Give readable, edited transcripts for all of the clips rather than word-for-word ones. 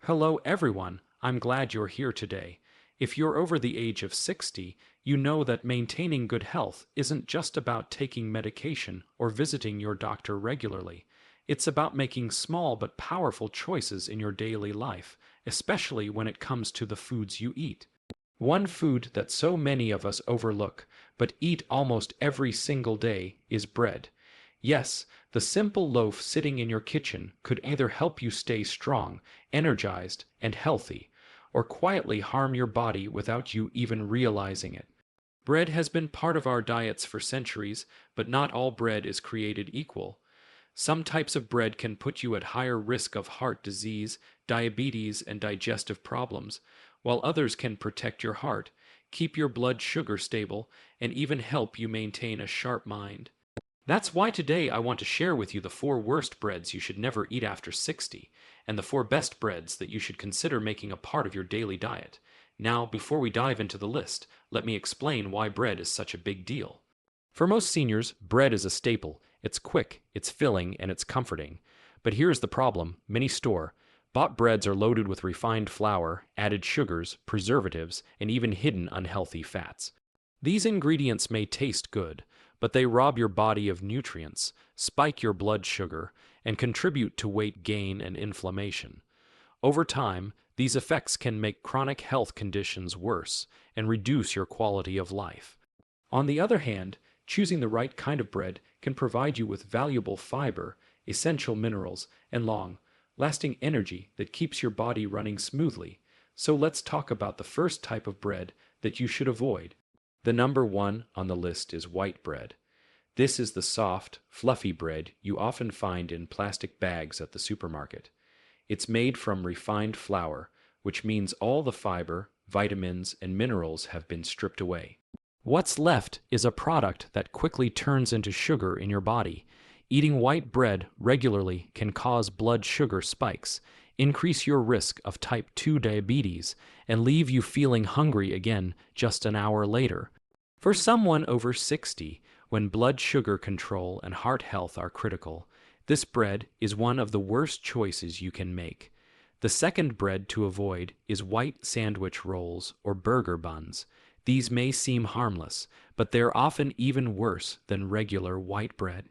Hello, everyone. I'm glad you're here today. If you're over the age of 60, you know that maintaining good health isn't just about taking medication or visiting your doctor regularly. It's about making small but powerful choices in your daily life, especially when it comes to the foods you eat. One food that so many of us overlook, but eat almost every single day, is bread. Yes, the simple loaf sitting in your kitchen could either help you stay strong, energized, and healthy, or quietly harm your body without you even realizing it. Bread has been part of our diets for centuries, but not all bread is created equal. Some types of bread can put you at higher risk of heart disease, diabetes, and digestive problems, while others can protect your heart, keep your blood sugar stable, and even help you maintain a sharp mind. That's why today I want to share with you the 4 worst breads you should never eat after 60, and the 4 best breads that you should consider making a part of your daily diet. Now, before we dive into the list, let me explain why bread is such a big deal. For most seniors, bread is a staple. It's quick, it's filling, and it's comforting. But here's the problem: many store-bought breads are loaded with refined flour, added sugars, preservatives, and even hidden unhealthy fats. These ingredients may taste good, but they rob your body of nutrients, spike your blood sugar, and contribute to weight gain and inflammation. Over time, these effects can make chronic health conditions worse and reduce your quality of life. On the other hand, choosing the right kind of bread can provide you with valuable fiber, essential minerals, and long-lasting energy that keeps your body running smoothly. So let's talk about the first type of bread that you should avoid. The number 1 on the list is white bread. This is the soft, fluffy bread you often find in plastic bags at the supermarket. It's made from refined flour, which means all the fiber, vitamins, and minerals have been stripped away. What's left is a product that quickly turns into sugar in your body. Eating white bread regularly can cause blood sugar spikes, increase your risk of type 2 diabetes, and leave you feeling hungry again just an hour later. For someone over 60, when blood sugar control and heart health are critical, this bread is one of the worst choices you can make. The second bread to avoid is white sandwich rolls or burger buns. These may seem harmless, but they're often even worse than regular white bread.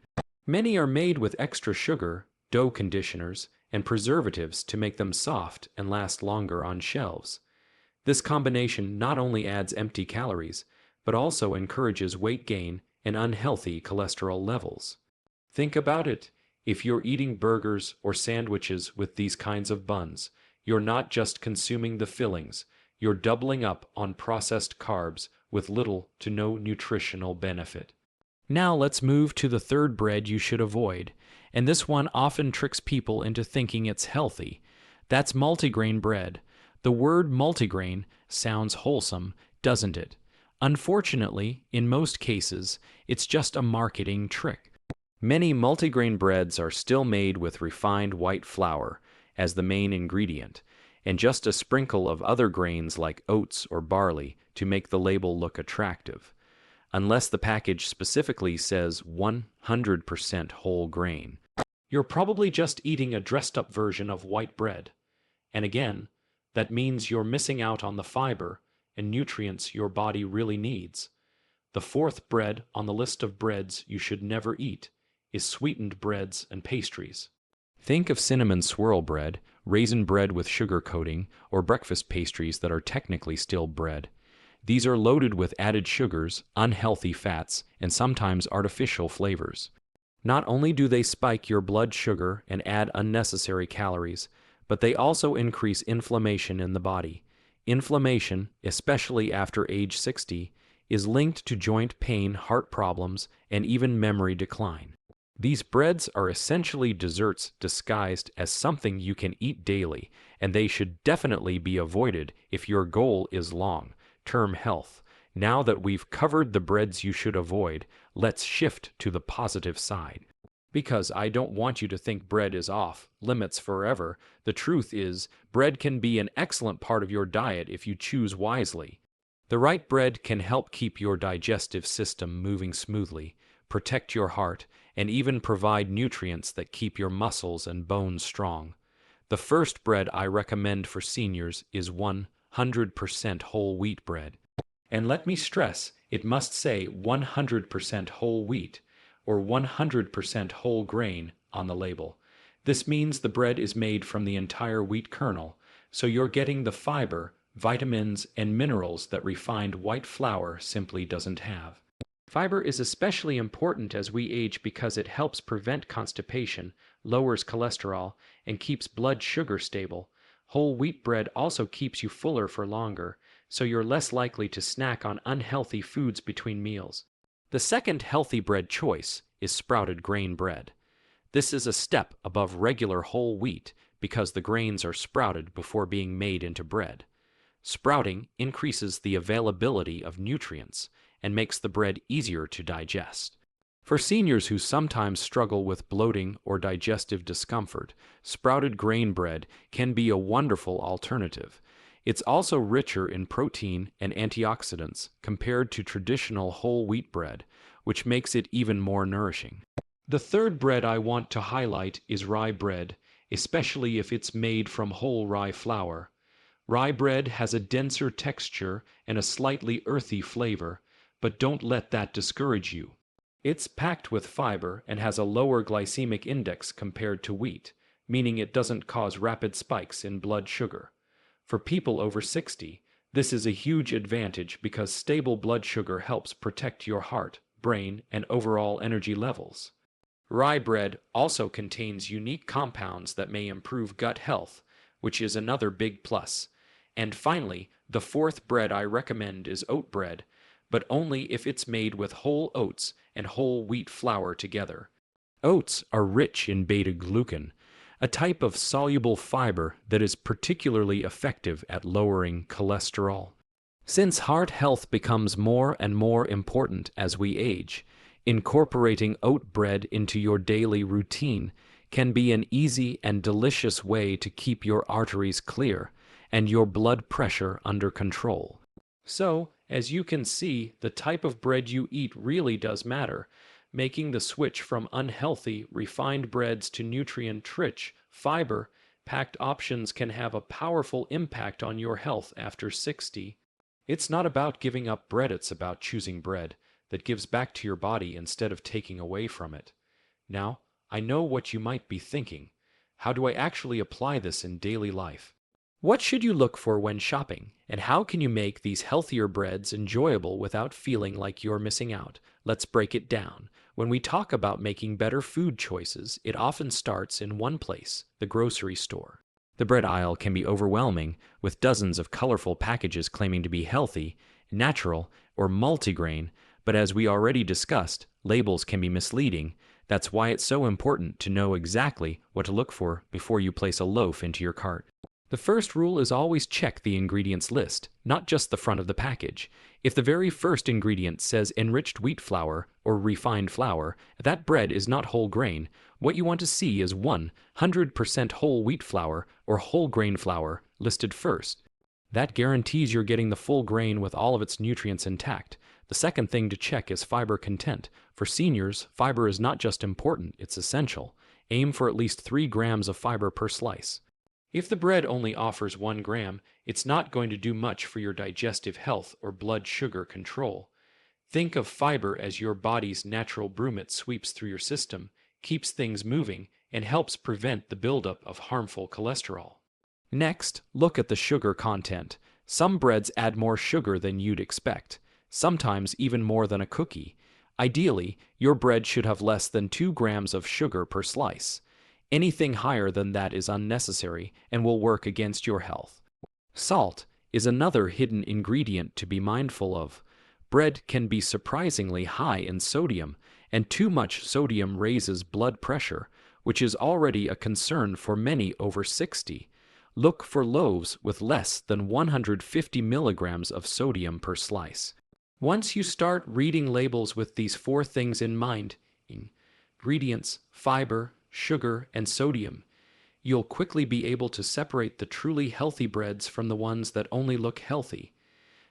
Many are made with extra sugar, dough conditioners, and preservatives to make them soft and last longer on shelves. This combination not only adds empty calories, but also encourages weight gain and unhealthy cholesterol levels. Think about it. If you're eating burgers or sandwiches with these kinds of buns, you're not just consuming the fillings, you're doubling up on processed carbs with little to no nutritional benefit. Now let's move to the third bread you should avoid, and this one often tricks people into thinking it's healthy. That's multigrain bread. The word multigrain sounds wholesome, doesn't it? Unfortunately, in most cases, it's just a marketing trick. Many multigrain breads are still made with refined white flour as the main ingredient, and just a sprinkle of other grains like oats or barley to make the label look attractive. Unless the package specifically says 100% whole grain, you're probably just eating a dressed-up version of white bread. And again, that means you're missing out on the fiber and nutrients your body really needs. The 4th bread on the list of breads you should never eat is sweetened breads and pastries. Think of cinnamon swirl bread, raisin bread with sugar coating, or breakfast pastries that are technically still bread. These are loaded with added sugars, unhealthy fats, and sometimes artificial flavors. Not only do they spike your blood sugar and add unnecessary calories, but they also increase inflammation in the body. Inflammation, especially after age 60, is linked to joint pain, heart problems, and even memory decline. These breads are essentially desserts disguised as something you can eat daily, and they should definitely be avoided if your goal is long-term health. Now that we've covered the breads you should avoid, let's shift to the positive side. Because I don't want you to think bread is off limits forever. The truth is, bread can be an excellent part of your diet if you choose wisely. The right bread can help keep your digestive system moving smoothly, protect your heart, and even provide nutrients that keep your muscles and bones strong. The first bread I recommend for seniors is 100% whole wheat bread. And let me stress, it must say 100% whole wheat or 100% whole grain on the label. This means the bread is made from the entire wheat kernel, so you're getting the fiber, vitamins, and minerals that refined white flour simply doesn't have. Fiber is especially important as we age because it helps prevent constipation, lowers cholesterol, and keeps blood sugar stable. Whole wheat bread also keeps you fuller for longer, so you're less likely to snack on unhealthy foods between meals. The second healthy bread choice is sprouted grain bread. This is a step above regular whole wheat because the grains are sprouted before being made into bread. Sprouting increases the availability of nutrients and makes the bread easier to digest. For seniors who sometimes struggle with bloating or digestive discomfort, sprouted grain bread can be a wonderful alternative. It's also richer in protein and antioxidants compared to traditional whole wheat bread, which makes it even more nourishing. The third bread I want to highlight is rye bread, especially if it's made from whole rye flour. Rye bread has a denser texture and a slightly earthy flavor, but don't let that discourage you. It's packed with fiber and has a lower glycemic index compared to wheat, meaning it doesn't cause rapid spikes in blood sugar. For people over 60, this is a huge advantage because stable blood sugar helps protect your heart, brain, and overall energy levels. Rye bread also contains unique compounds that may improve gut health, which is another big plus. And finally, the fourth bread I recommend is oat bread, but only if it's made with whole oats and whole wheat flour together. Oats are rich in beta-glucan, a type of soluble fiber that is particularly effective at lowering cholesterol. Since heart health becomes more and more important as we age, incorporating oat bread into your daily routine can be an easy and delicious way to keep your arteries clear and your blood pressure under control. So, as you can see, the type of bread you eat really does matter. Making the switch from unhealthy, refined breads to nutrient-rich, fiber-packed options can have a powerful impact on your health after 60. It's not about giving up bread, it's about choosing bread that gives back to your body instead of taking away from it. Now, I know what you might be thinking. How do I actually apply this in daily life? What should you look for when shopping, and how can you make these healthier breads enjoyable without feeling like you're missing out? Let's break it down. When we talk about making better food choices, it often starts in one place, the grocery store. The bread aisle can be overwhelming, with dozens of colorful packages claiming to be healthy, natural, or multigrain, but as we already discussed, labels can be misleading. That's why it's so important to know exactly what to look for before you place a loaf into your cart. The first rule is always check the ingredients list, not just the front of the package. If the very first ingredient says enriched wheat flour or refined flour, that bread is not whole grain. What you want to see is 100% whole wheat flour or whole grain flour listed first. That guarantees you're getting the full grain with all of its nutrients intact. The second thing to check is fiber content. For seniors, fiber is not just important, it's essential. Aim for at least 3 grams of fiber per slice. If the bread only offers 1 gram, it's not going to do much for your digestive health or blood sugar control. Think of fiber as your body's natural broom. It sweeps through your system, keeps things moving, and helps prevent the buildup of harmful cholesterol. Next, look at the sugar content. Some breads add more sugar than you'd expect, sometimes even more than a cookie. Ideally, your bread should have less than 2 grams of sugar per slice. Anything higher than that is unnecessary and will work against your health. Salt is another hidden ingredient to be mindful of. Bread can be surprisingly high in sodium, and too much sodium raises blood pressure, which is already a concern for many over 60. Look for loaves with less than 150 milligrams of sodium per slice. Once you start reading labels with these 4 things in mind, ingredients, fiber, sugar, and sodium, you'll quickly be able to separate the truly healthy breads from the ones that only look healthy.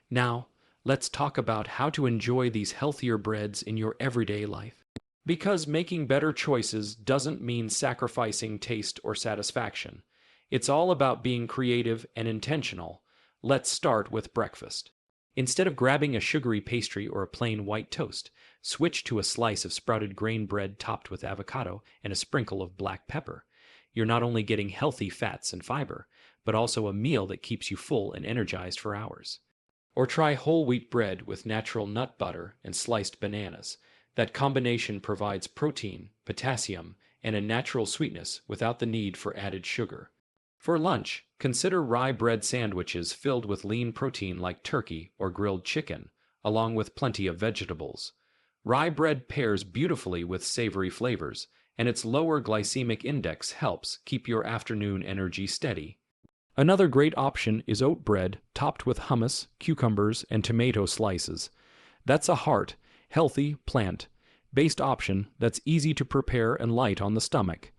Now, let's talk about how to enjoy these healthier breads in your everyday life. Because making better choices doesn't mean sacrificing taste or satisfaction. It's all about being creative and intentional. Let's start with breakfast. Instead of grabbing a sugary pastry or a plain white toast, switch to a slice of sprouted grain bread topped with avocado and a sprinkle of black pepper. You're not only getting healthy fats and fiber, but also a meal that keeps you full and energized for hours. Or try whole wheat bread with natural nut butter and sliced bananas. That combination provides protein, potassium, and a natural sweetness without the need for added sugar. For lunch, consider rye bread sandwiches filled with lean protein like turkey or grilled chicken, along with plenty of vegetables. Rye bread pairs beautifully with savory flavors, and its lower glycemic index helps keep your afternoon energy steady. Another great option is oat bread topped with hummus, cucumbers, and tomato slices. That's a heart, healthy, plant-based option that's easy to prepare and light on the stomach.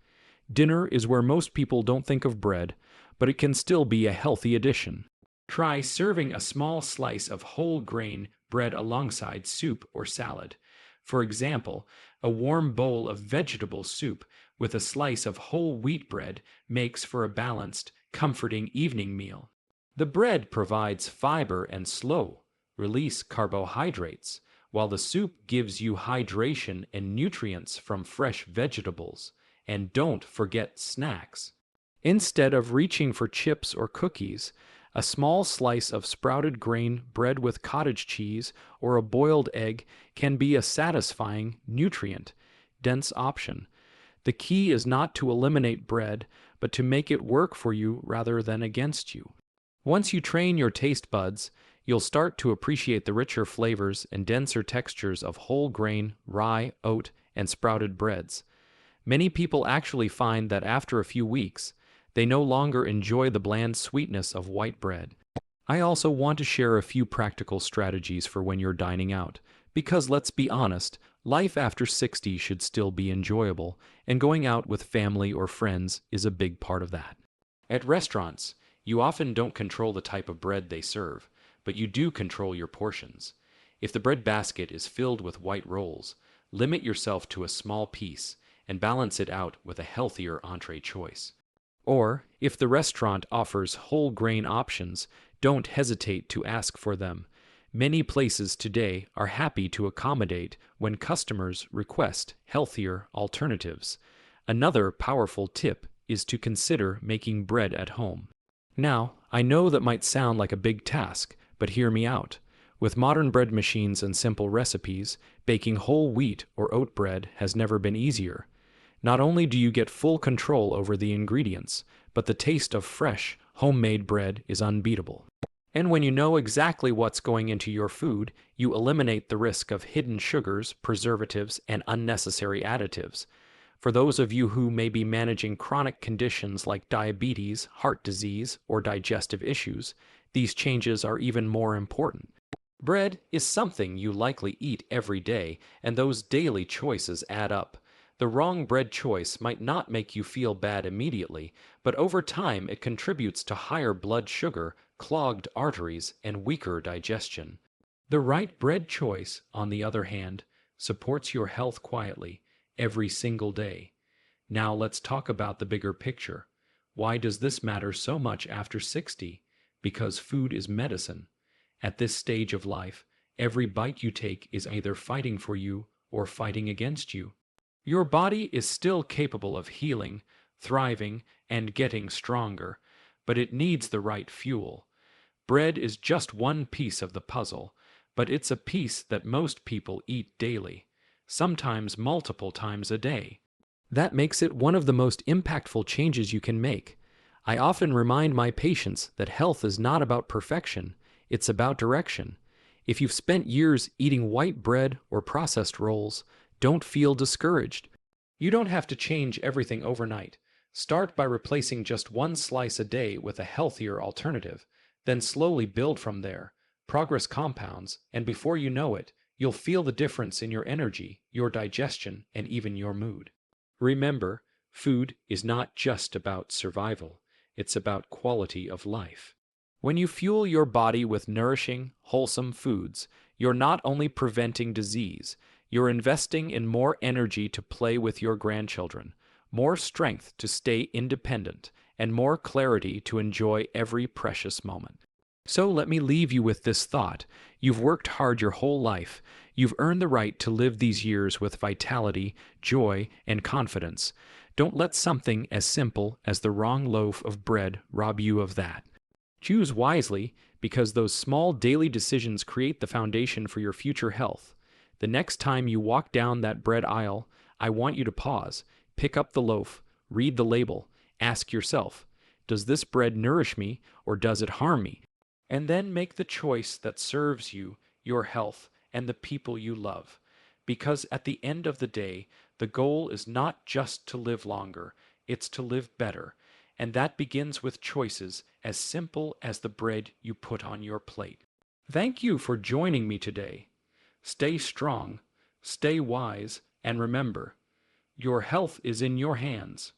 Dinner is where most people don't think of bread, but it can still be a healthy addition. Try serving a small slice of whole grain bread alongside soup or salad. For example, a warm bowl of vegetable soup with a slice of whole wheat bread makes for a balanced, comforting evening meal. The bread provides fiber and slow-release carbohydrates, while the soup gives you hydration and nutrients from fresh vegetables. And don't forget snacks. Instead of reaching for chips or cookies, a small slice of sprouted grain bread with cottage cheese or a boiled egg can be a satisfying, nutrient-dense option. The key is not to eliminate bread, but to make it work for you rather than against you. Once you train your taste buds, you'll start to appreciate the richer flavors and denser textures of whole grain, rye, oat, and sprouted breads. Many people actually find that after a few weeks, they no longer enjoy the bland sweetness of white bread. I also want to share a few practical strategies for when you're dining out, because let's be honest, life after 60 should still be enjoyable, and going out with family or friends is a big part of that. At restaurants, you often don't control the type of bread they serve, but you do control your portions. If the bread basket is filled with white rolls, limit yourself to a small piece and balance it out with a healthier entree choice. Or, if the restaurant offers whole grain options, don't hesitate to ask for them. Many places today are happy to accommodate when customers request healthier alternatives. Another powerful tip is to consider making bread at home. Now, I know that might sound like a big task, but hear me out. With modern bread machines and simple recipes, baking whole wheat or oat bread has never been easier. Not only do you get full control over the ingredients, but the taste of fresh, homemade bread is unbeatable. And when you know exactly what's going into your food, you eliminate the risk of hidden sugars, preservatives, and unnecessary additives. For those of you who may be managing chronic conditions like diabetes, heart disease, or digestive issues, these changes are even more important. Bread is something you likely eat every day, and those daily choices add up. The wrong bread choice might not make you feel bad immediately, but over time it contributes to higher blood sugar, clogged arteries, and weaker digestion. The right bread choice, on the other hand, supports your health quietly, every single day. Now let's talk about the bigger picture. Why does this matter so much after 60? Because food is medicine. At this stage of life, every bite you take is either fighting for you or fighting against you. Your body is still capable of healing, thriving, and getting stronger, but it needs the right fuel. Bread is just one piece of the puzzle, but it's a piece that most people eat daily, sometimes multiple times a day. That makes it one of the most impactful changes you can make. I often remind my patients that health is not about perfection, it's about direction. If you've spent years eating white bread or processed rolls, don't feel discouraged. You don't have to change everything overnight. Start by replacing just one slice a day with a healthier alternative, then slowly build from there. Progress compounds, and before you know it, you'll feel the difference in your energy, your digestion, and even your mood. Remember, food is not just about survival, it's about quality of life. When you fuel your body with nourishing, wholesome foods, you're not only preventing disease, you're investing in more energy to play with your grandchildren, more strength to stay independent, and more clarity to enjoy every precious moment. So let me leave you with this thought. You've worked hard your whole life. You've earned the right to live these years with vitality, joy, and confidence. Don't let something as simple as the wrong loaf of bread rob you of that. Choose wisely, because those small daily decisions create the foundation for your future health. The next time you walk down that bread aisle, I want you to pause, pick up the loaf, read the label, ask yourself, does this bread nourish me or does it harm me? And then make the choice that serves you, your health, and the people you love. Because at the end of the day, the goal is not just to live longer, it's to live better. And that begins with choices as simple as the bread you put on your plate. Thank you for joining me today. Stay strong, stay wise, and remember, your health is in your hands.